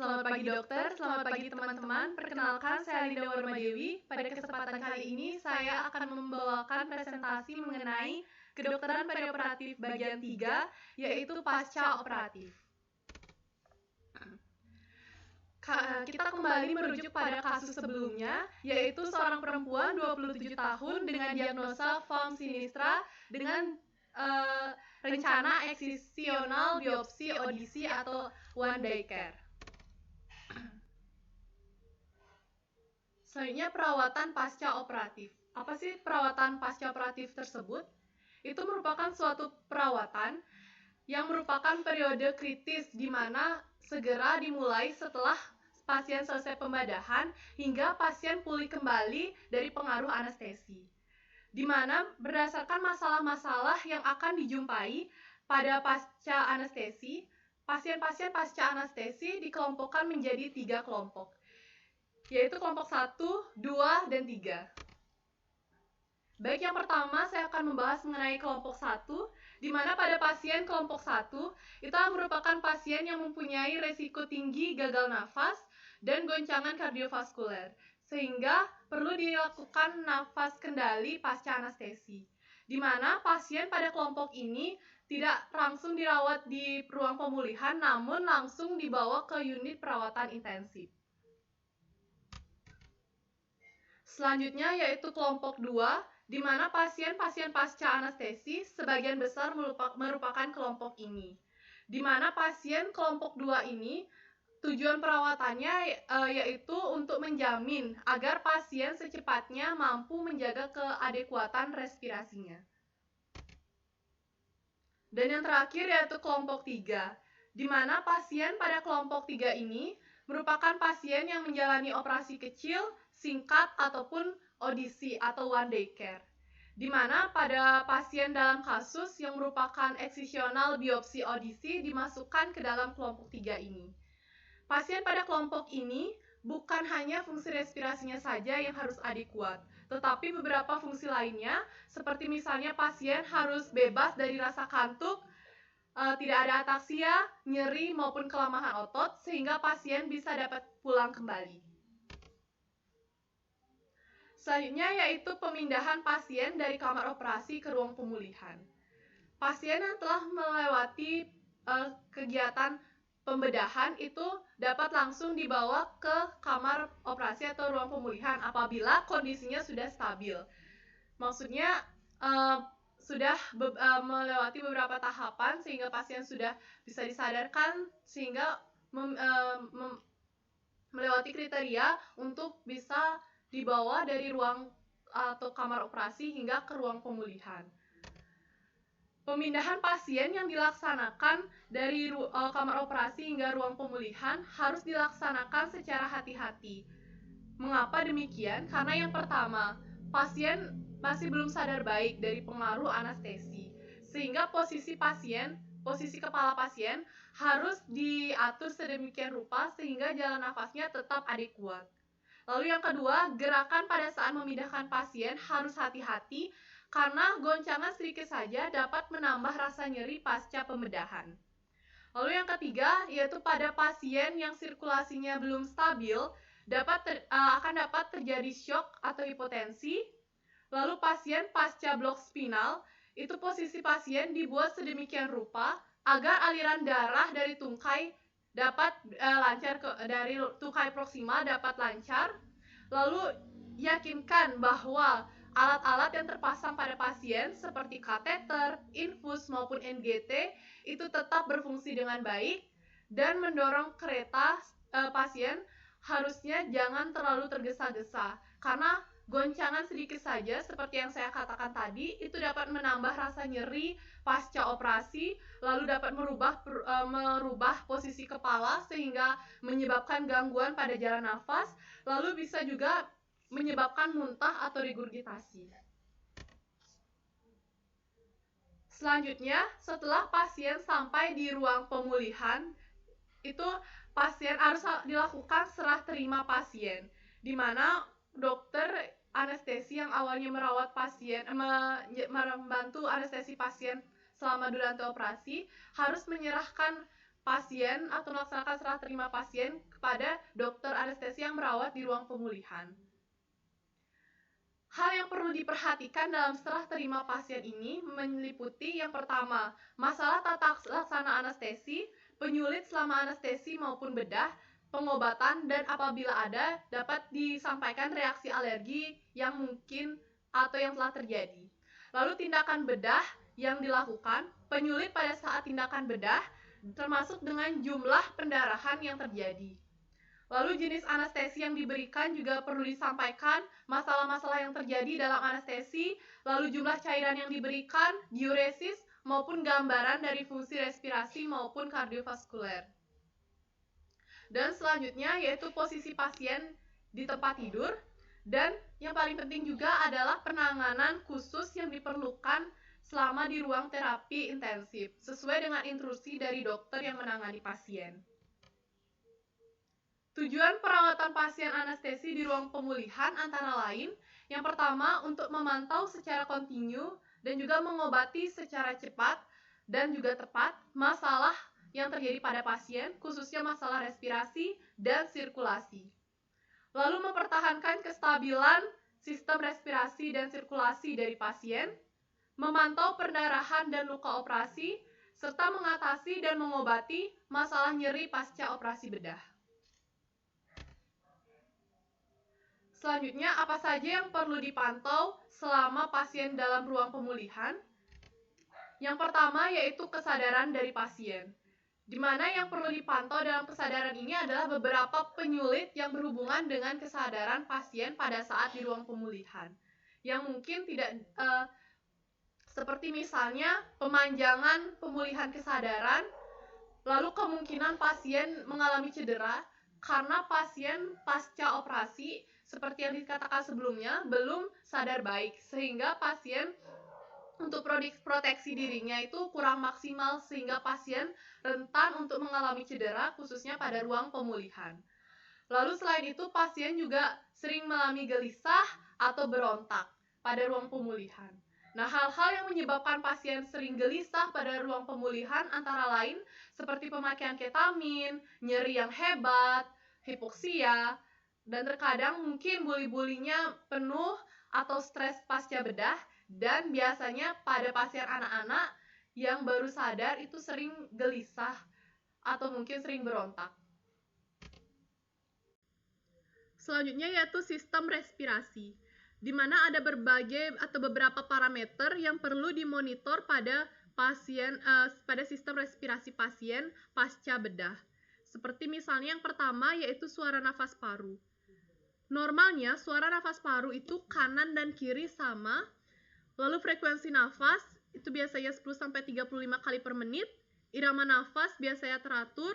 Selamat pagi dokter, selamat pagi teman-teman. Perkenalkan, saya Linda Warmadewi. Pada kesempatan kali ini, saya akan membawakan presentasi mengenai kedokteran perioperatif bagian 3, yaitu pasca operatif. Kita kembali merujuk pada kasus sebelumnya, yaitu seorang perempuan 27 tahun dengan diagnosa form sinistra dengan rencana eksisional biopsi audisi atau one day care. Selanjutnya, perawatan pasca operatif. Apa sih perawatan pasca operatif tersebut? Itu merupakan suatu perawatan yang merupakan periode kritis di mana segera dimulai setelah pasien selesai pembedahan hingga pasien pulih kembali dari pengaruh anestesi. Di mana berdasarkan masalah-masalah yang akan dijumpai pada pasca anestesi, pasien-pasien pasca anestesi dikelompokkan menjadi 3 kelompok, yaitu kelompok 1, 2, dan 3. Baik, yang pertama saya akan membahas mengenai kelompok 1, di mana pada pasien kelompok 1, itu merupakan pasien yang mempunyai resiko tinggi gagal nafas dan goncangan kardiovaskuler, sehingga perlu dilakukan nafas kendali pasca anestesi. Di mana pasien pada kelompok ini tidak langsung dirawat di ruang pemulihan, namun langsung dibawa ke unit perawatan intensif. Selanjutnya yaitu kelompok 2, di mana pasien-pasien pasca anestesi sebagian besar merupakan kelompok ini. Di mana pasien kelompok 2 ini tujuan perawatannya yaitu untuk menjamin agar pasien secepatnya mampu menjaga keadekuatan respirasinya. Dan yang terakhir yaitu kelompok 3, di mana pasien pada kelompok 3 ini merupakan pasien yang menjalani operasi kecil, singkat, ataupun audisi atau one day care. Di mana pada pasien dalam kasus yang merupakan eksisional biopsi audisi dimasukkan ke dalam kelompok 3 ini. Pasien pada kelompok ini bukan hanya fungsi respirasinya saja yang harus adekuat, tetapi beberapa fungsi lainnya, seperti misalnya pasien harus bebas dari rasa kantuk, tidak ada ataksia, nyeri, maupun kelemahan otot, sehingga pasien bisa dapat pulang kembali. Selanjutnya yaitu pemindahan pasien dari kamar operasi ke ruang pemulihan. Pasien yang telah melewati kegiatan pembedahan itu dapat langsung dibawa ke kamar operasi atau ruang pemulihan apabila kondisinya sudah stabil. Maksudnya sudah melewati beberapa tahapan sehingga pasien sudah bisa disadarkan sehingga melewati kriteria untuk bisa dibawa dari ruang atau kamar operasi hingga ke ruang pemulihan. Pemindahan pasien yang dilaksanakan dari kamar operasi hingga ruang pemulihan harus dilaksanakan secara hati-hati. Mengapa demikian? Karena yang pertama, pasien masih belum sadar baik dari pengaruh anestesi, sehingga posisi kepala pasien harus diatur sedemikian rupa sehingga jalan nafasnya tetap adekuat. Lalu yang kedua, gerakan pada saat memindahkan pasien harus hati-hati karena goncangan sedikit saja dapat menambah rasa nyeri pasca pembedahan. Lalu yang ketiga, yaitu pada pasien yang sirkulasinya belum stabil, akan dapat terjadi shock atau hipotensi. Lalu pasien pasca blok spinal, itu posisi pasien dibuat sedemikian rupa agar aliran darah dari tungkai dapat lancar dari tungkai proksimal dapat lancar. Lalu yakinkan bahwa alat-alat yang terpasang pada pasien seperti kateter, infus maupun NGT itu tetap berfungsi dengan baik dan mendorong kereta pasien harusnya jangan terlalu tergesa-gesa karena goncangan sedikit saja seperti yang saya katakan tadi itu dapat menambah rasa nyeri pasca operasi, lalu dapat merubah posisi kepala sehingga menyebabkan gangguan pada jalan nafas, lalu bisa juga menyebabkan muntah atau regurgitasi. Selanjutnya, setelah pasien sampai di ruang pemulihan, itu pasien harus dilakukan serah terima pasien, di mana dokter anestesi yang awalnya merawat pasien, membantu anestesi pasien selama durasi operasi, harus menyerahkan pasien atau melaksanakan serah terima pasien kepada dokter anestesi yang merawat di ruang pemulihan. Hal yang perlu diperhatikan dalam serah terima pasien ini meliputi yang pertama, masalah tata laksana anestesi, penyulit selama anestesi maupun bedah, pengobatan, dan apabila ada dapat disampaikan reaksi alergi yang mungkin atau yang telah terjadi. Lalu tindakan bedah yang dilakukan, penyulit pada saat tindakan bedah, termasuk dengan jumlah pendarahan yang terjadi. Lalu jenis anestesi yang diberikan juga perlu disampaikan, masalah-masalah yang terjadi dalam anestesi, lalu jumlah cairan yang diberikan, diuresis, maupun gambaran dari fungsi respirasi maupun kardiovaskuler. Dan selanjutnya yaitu posisi pasien di tempat tidur, dan yang paling penting juga adalah penanganan khusus yang diperlukan selama di ruang terapi intensif, sesuai dengan instruksi dari dokter yang menangani pasien. Tujuan perawatan pasien anestesi di ruang pemulihan antara lain, yang pertama untuk memantau secara kontinu dan juga mengobati secara cepat dan juga tepat masalah yang terjadi pada pasien, khususnya masalah respirasi dan sirkulasi. Lalu mempertahankan kestabilan sistem respirasi dan sirkulasi dari pasien, memantau perdarahan dan luka operasi, serta mengatasi dan mengobati masalah nyeri pasca operasi bedah. Selanjutnya, apa saja yang perlu dipantau selama pasien dalam ruang pemulihan? Yang pertama yaitu kesadaran dari pasien, di mana yang perlu dipantau dalam kesadaran ini adalah beberapa penyulit yang berhubungan dengan kesadaran pasien pada saat di ruang pemulihan, yang mungkin tidak seperti misalnya pemanjangan pemulihan kesadaran, lalu kemungkinan pasien mengalami cedera karena pasien pasca operasi seperti yang dikatakan sebelumnya belum sadar baik, sehingga pasien untuk proteksi dirinya itu kurang maksimal sehingga pasien rentan untuk mengalami cedera khususnya pada ruang pemulihan. Lalu selain itu pasien juga sering mengalami gelisah atau berontak pada ruang pemulihan. Nah, hal-hal yang menyebabkan pasien sering gelisah pada ruang pemulihan antara lain seperti pemakaian ketamin, nyeri yang hebat, hipoksia, dan terkadang mungkin buli-bulinya penuh atau stres pasca bedah, dan biasanya pada pasien anak-anak yang baru sadar itu sering gelisah atau mungkin sering berontak. Selanjutnya yaitu sistem respirasi, di mana ada berbagai atau beberapa parameter yang perlu dimonitor pada pasien pada sistem respirasi pasien pasca bedah. Seperti misalnya yang pertama yaitu suara nafas paru. Normalnya suara nafas paru itu kanan dan kiri sama. Lalu frekuensi nafas itu biasanya 10-35 kali per menit. Irama nafas biasanya teratur.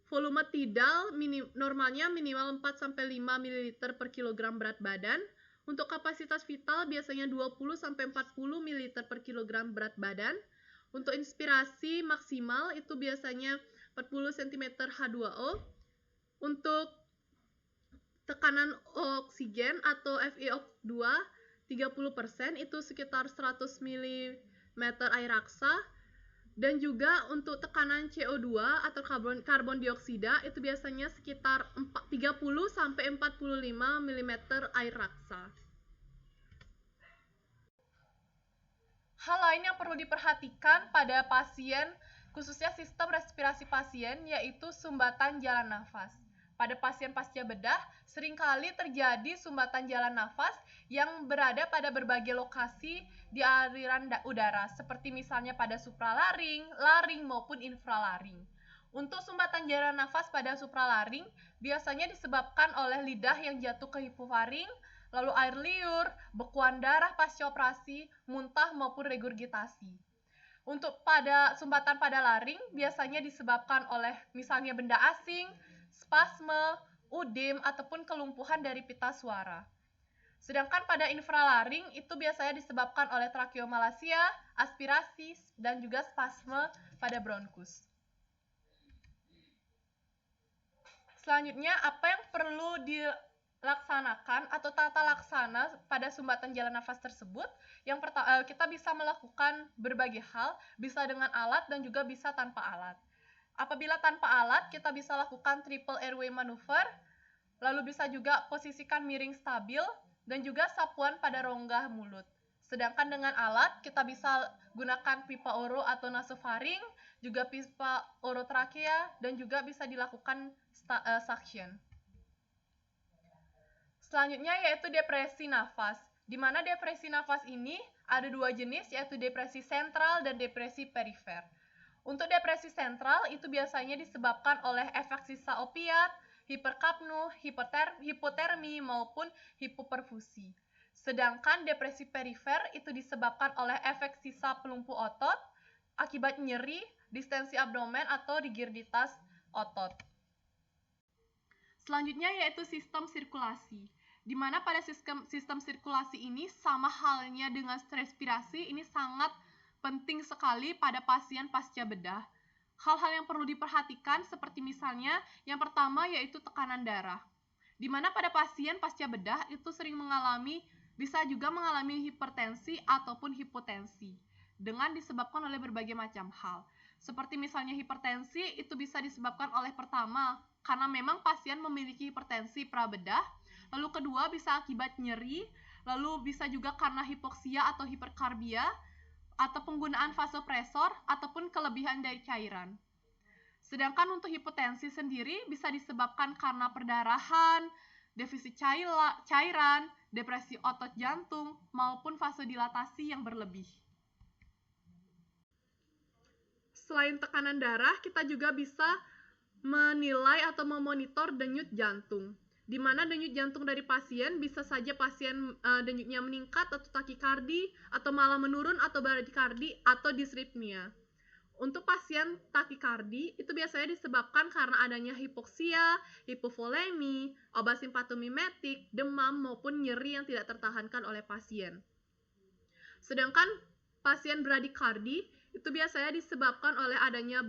Volume tidal normalnya minimal 4-5 ml per kilogram berat badan. Untuk kapasitas vital biasanya 20-40 ml per kilogram berat badan. Untuk inspirasi maksimal itu biasanya 40 cm H2O. Untuk tekanan oksigen atau FiO2 30% itu sekitar 100 mm air raksa. Dan juga untuk tekanan CO2 atau karbon dioksida itu biasanya sekitar 30-45 mm air raksa. Hal lain yang perlu diperhatikan pada pasien, khususnya sistem respirasi pasien, yaitu sumbatan jalan nafas. Pada pasien pasca bedah, seringkali terjadi sumbatan jalan nafas yang berada pada berbagai lokasi di aliran udara, seperti misalnya pada supralaring, laring, maupun infralaring. Untuk sumbatan jalan nafas pada supralaring, biasanya disebabkan oleh lidah yang jatuh ke hipofaring, lalu air liur, bekuan darah pasca operasi, muntah, maupun regurgitasi. Untuk pada sumbatan pada laring, biasanya disebabkan oleh misalnya benda asing, spasme, udim, ataupun kelumpuhan dari pita suara. Sedangkan pada infralaring itu biasanya disebabkan oleh tracheomalacia, aspirasi, dan juga spasme pada bronkus. Selanjutnya, apa yang perlu dilaksanakan atau tata laksana pada sumbatan jalan nafas tersebut? Yang pertama, kita bisa melakukan berbagai hal, bisa dengan alat dan juga bisa tanpa alat. Apabila tanpa alat, kita bisa lakukan triple airway maneuver, lalu bisa juga posisikan miring stabil, dan juga sapuan pada rongga mulut. Sedangkan dengan alat, kita bisa gunakan pipa oro atau nasofaring, juga pipa orotrakea, dan juga bisa dilakukan suction. Selanjutnya yaitu depresi nafas, di mana depresi nafas ini ada dua jenis, yaitu depresi sentral dan depresi perifer. Untuk depresi sentral itu biasanya disebabkan oleh efek sisa opiat, hiperkapnu, hipotermi, maupun hipoperfusi. Sedangkan depresi perifer itu disebabkan oleh efek sisa pelumpuh otot akibat nyeri, distensi abdomen, atau rigiditas otot. Selanjutnya yaitu sistem sirkulasi, di mana pada sistem sirkulasi ini sama halnya dengan respirasi, ini sangat penting sekali pada pasien pasca bedah. Hal-hal yang perlu diperhatikan seperti misalnya yang pertama yaitu tekanan darah, di mana pada pasien pasca bedah itu bisa juga mengalami hipertensi ataupun hipotensi dengan disebabkan oleh berbagai macam hal. Seperti misalnya hipertensi itu bisa disebabkan oleh pertama karena memang pasien memiliki hipertensi prabedah, lalu kedua bisa akibat nyeri, lalu bisa juga karena hipoksia atau hiperkarbia, atau penggunaan vasopresor, ataupun kelebihan dari cairan. Sedangkan untuk hipotensi sendiri bisa disebabkan karena perdarahan, defisit cairan, depresi otot jantung, maupun vasodilatasi yang berlebih. Selain tekanan darah, kita juga bisa menilai atau memonitor denyut jantung, di mana denyut jantung dari pasien bisa saja pasien denyutnya meningkat atau takikardi, atau malah menurun atau bradikardi atau disritmia. Untuk pasien takikardi itu biasanya disebabkan karena adanya hipoksia, hipovolemi, obat simpatomimetik, demam, maupun nyeri yang tidak tertahankan oleh pasien. Sedangkan pasien bradikardi itu biasanya disebabkan oleh adanya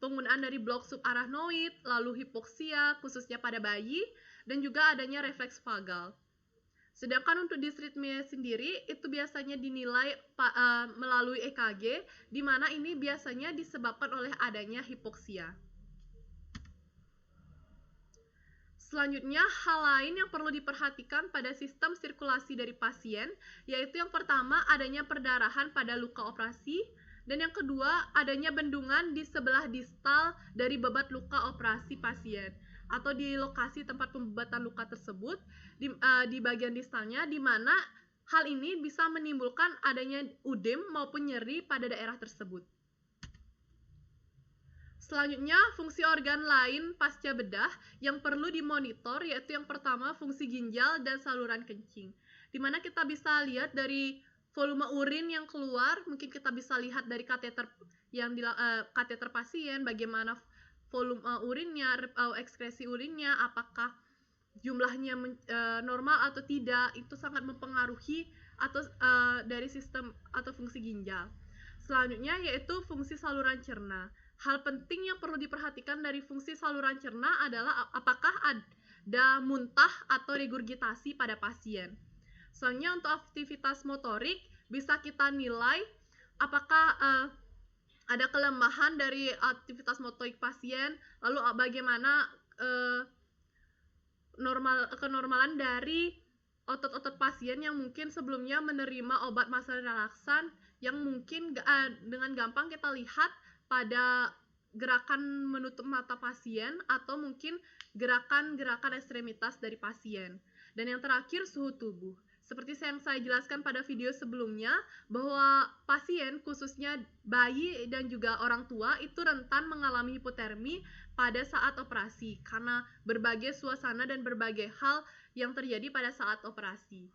penggunaan dari blok subarachnoid, lalu hipoksia khususnya pada bayi, dan juga adanya refleks vagal. Sedangkan untuk disritmia sendiri itu biasanya dinilai melalui EKG, di mana ini biasanya disebabkan oleh adanya hipoksia. Selanjutnya, hal lain yang perlu diperhatikan pada sistem sirkulasi dari pasien, yaitu yang pertama adanya perdarahan pada luka operasi, dan yang kedua adanya bendungan di sebelah distal dari bebat luka operasi pasien, atau di lokasi tempat pembebatan luka tersebut, di bagian distalnya, di mana hal ini bisa menimbulkan adanya udem maupun nyeri pada daerah tersebut. Selanjutnya, fungsi organ lain pasca bedah yang perlu dimonitor yaitu yang pertama fungsi ginjal dan saluran kencing, di mana kita bisa lihat dari volume urin yang keluar, mungkin kita bisa lihat dari kateter kateter pasien, bagaimana volume urinnya, ekskresi urinnya, apakah jumlahnya normal atau tidak, itu sangat mempengaruhi atau dari sistem atau fungsi ginjal. Selanjutnya yaitu fungsi saluran cerna. Hal penting yang perlu diperhatikan dari fungsi saluran cerna adalah apakah ada muntah atau regurgitasi pada pasien. Selanjutnya untuk aktivitas motorik bisa kita nilai apakah ada kelemahan dari aktivitas motorik pasien, lalu bagaimana kenormalan dari otot-otot pasien yang mungkin sebelumnya menerima obat masa relaksan yang mungkin dengan gampang kita lihat pada gerakan menutup mata pasien atau mungkin gerakan-gerakan ekstremitas dari pasien. Dan yang terakhir suhu tubuh. Seperti yang saya jelaskan pada video sebelumnya, bahwa pasien khususnya bayi dan juga orang tua itu rentan mengalami hipotermi pada saat operasi karena berbagai suasana dan berbagai hal yang terjadi pada saat operasi.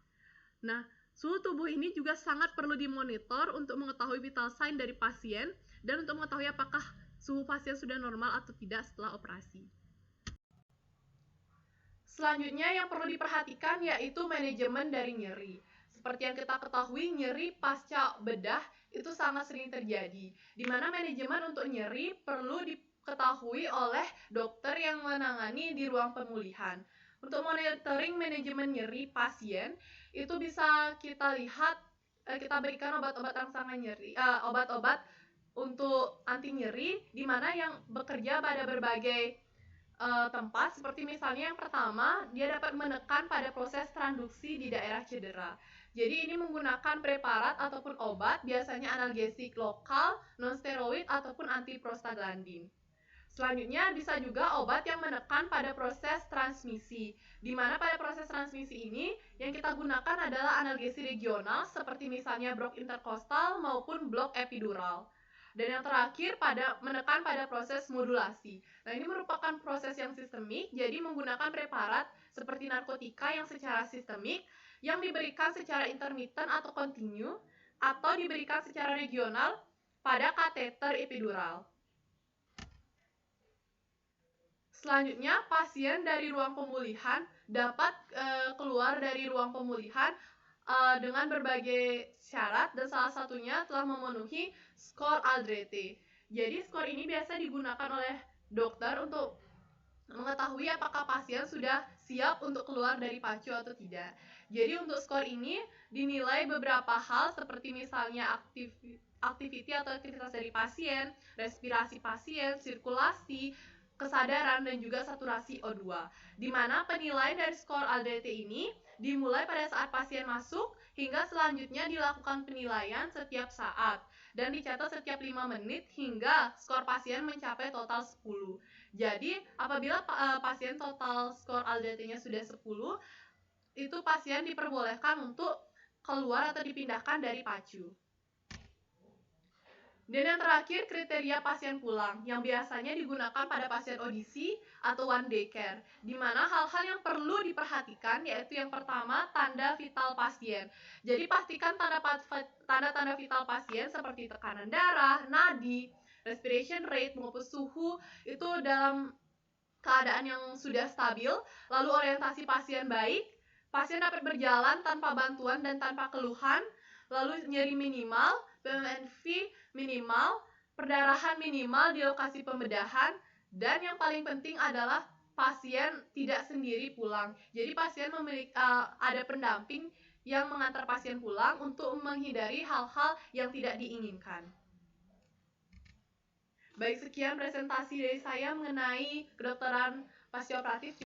Nah, suhu tubuh ini juga sangat perlu dimonitor untuk mengetahui vital sign dari pasien dan untuk mengetahui apakah suhu pasien sudah normal atau tidak setelah operasi. Selanjutnya yang perlu diperhatikan yaitu manajemen dari nyeri. Seperti yang kita ketahui, nyeri pasca bedah itu sangat sering terjadi, di mana manajemen untuk nyeri perlu diketahui oleh dokter yang menangani di ruang pemulihan. Untuk monitoring manajemen nyeri pasien, itu bisa kita lihat, kita berikan obat-obat rangsang nyeri, obat-obat untuk anti nyeri, di mana yang bekerja pada berbagai tempat, seperti misalnya yang pertama, dia dapat menekan pada proses transduksi di daerah cedera. Jadi ini menggunakan preparat ataupun obat, biasanya analgesik lokal, non-steroid, ataupun antiprostaglandin. Selanjutnya bisa juga obat yang menekan pada proses transmisi, di mana pada proses transmisi ini yang kita gunakan adalah analgesi regional seperti misalnya blok interkostal maupun blok epidural. Dan yang terakhir menekan pada proses modulasi. Nah, ini merupakan proses yang sistemik, jadi menggunakan preparat seperti narkotika yang secara sistemik, yang diberikan secara intermittent atau kontinu, atau diberikan secara regional pada kateter epidural. Selanjutnya, pasien dari ruang pemulihan dapat keluar dari ruang pemulihan dengan berbagai syarat, dan salah satunya telah memenuhi skor Aldrete. Jadi skor ini biasa digunakan oleh dokter untuk mengetahui apakah pasien sudah siap untuk keluar dari PACU atau tidak. Jadi untuk skor ini dinilai beberapa hal seperti misalnya activity atau aktivitas dari pasien, respirasi pasien, sirkulasi, kesadaran, dan juga saturasi O2. Di mana penilaian dari skor Aldrete ini dimulai pada saat pasien masuk hingga selanjutnya dilakukan penilaian setiap saat dan dicatat setiap 5 menit hingga skor pasien mencapai total 10. Jadi apabila pasien total skor Aldrete-nya sudah 10, itu pasien diperbolehkan untuk keluar atau dipindahkan dari PACU. Dan yang terakhir, kriteria pasien pulang, yang biasanya digunakan pada pasien audisi atau one day care, di mana hal-hal yang perlu diperhatikan yaitu yang pertama, tanda vital pasien. Jadi pastikan tanda-tanda vital pasien seperti tekanan darah, nadi, respiration rate, maupun suhu itu dalam keadaan yang sudah stabil, lalu orientasi pasien baik, pasien dapat berjalan tanpa bantuan dan tanpa keluhan, lalu nyeri minimal, PMNV minimal, perdarahan minimal di lokasi pembedahan, dan yang paling penting adalah pasien tidak sendiri pulang. Jadi pasien ada pendamping yang mengantar pasien pulang untuk menghindari hal-hal yang tidak diinginkan. Baik, sekian presentasi dari saya mengenai kedokteran pasca operatif.